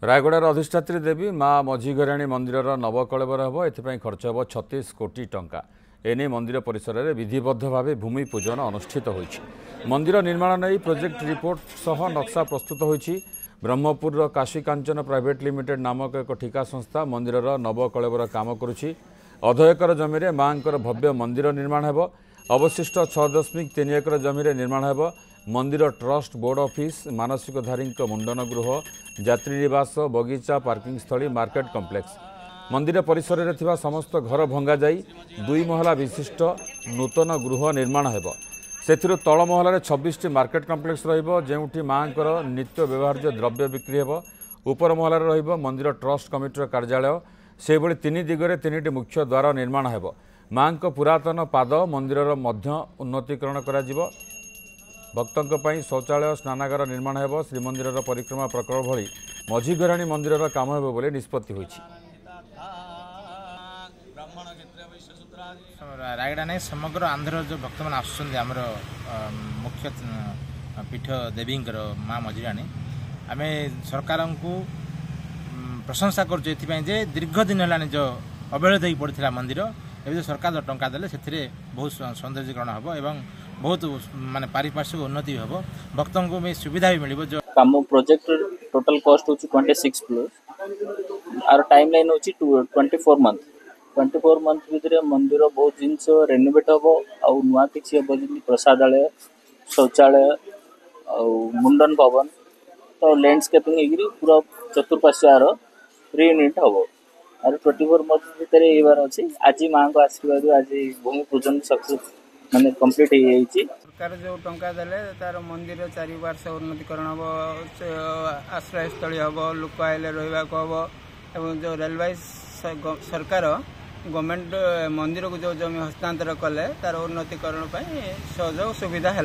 रायगड़ार अधिष्ठात्री देवी माँ मझीघराणी मंदिर नवकलेवर हम एथपाई खर्च हम 36 कोटी टंका एने मंदिर परिसर में विधिबद्ध भाव भूमि पूजन अनुष्ठित होईछि। मंदिर निर्माण नहीं प्रोजेक्ट रिपोर्ट सह नक्शा प्रस्तुत होईछि। ब्रह्मपुर काशी कांचन प्राइवेट लिमिटेड नामक एक ठिका संस्था मंदिर नवकलेवर काम करुछि। अध एकर जमी माँ भव्य मंदिर निर्माण हेब। अवशिष्ट 6.3 एकर जमी निर्माण हेब। मंदिर ट्रस्ट बोर्ड ऑफिस मानसिकधारी मुंडन गृह यात्री निवास बगीचा पार्किंग स्थली मार्केट कॉम्प्लेक्स मंदिर परिसर में थिबा समस्त घर भंगा जाई 2 महला विशिष्ट नूतन गृह निर्माण हेब। सेथिरु तल महलार 26टी मार्केट कॉम्प्लेक्स रहिबो जेउठी मांकर नित्य व्यवहार्य द्रव्य बिक्री हेब। उपर महलार रहिबो मंदिर ट्रस्ट कमिटीर कार्यालय। से भली 3 दिगरे 3टी मुख्य द्वार निर्माण हेब। मांक पुरातन पाद मंदिरर मध्य उन्नतीकरण करा जिवो। भक्तों पर शौचालय स्नानागार निर्माण हेब। श्रीमंदिर परिक्रमा प्रकल्प भली मझीघराणी मंदिर काम हेब बोली निष्पत्ति होईछि। रायगड़ा नहीं समग्र आंध्र जो भक्त मैंने आसुच्च आमर मुख्य पीठ देवी माँ मझीराणी आम सरकार को प्रशंसा करुँ जे दीर्घ दिन है जो अवहेलित हो पड़ा मंदिर एवं सरकार जो टंका देले से बहुत सौंदर्यकरण हम एवं बहुत माने पारिपार्श्विक उन्नति हम भक्तों को भी सुविधा भी मिल जो काम प्रोजेक्ट टोटल कॉस्ट होची 26 प्लस आर टाइम लाइन होची 24 मंथ 24 मंथ भितर मंदिर बहुत जिनस रेनोवेट हम आ नुआ किछि हम जि प्रसादालय शौचालय आ मुंडन भवन तो लैंडस्केपिंग एग्री पूरा चतुर्पार्श्वर रीयूनिट हम आर 24 मंथ भितर ये बार अछि आज मां को आशीर्वाद आज भूमि पूजन सक्सेस माने कंप्लीट हो जाइछि। सरकार जो टंका देले तार मंदिर चारिपार्श्व उन्नतीकरण हम आश्रय स्थली हम लोक आइले रहिबा को हम एवं जो रेलवे सरकार गवर्नमेंट मंदिर को जो जमी हस्तांतर कले तार उन्नतीकरण सहयोग सुविधा है।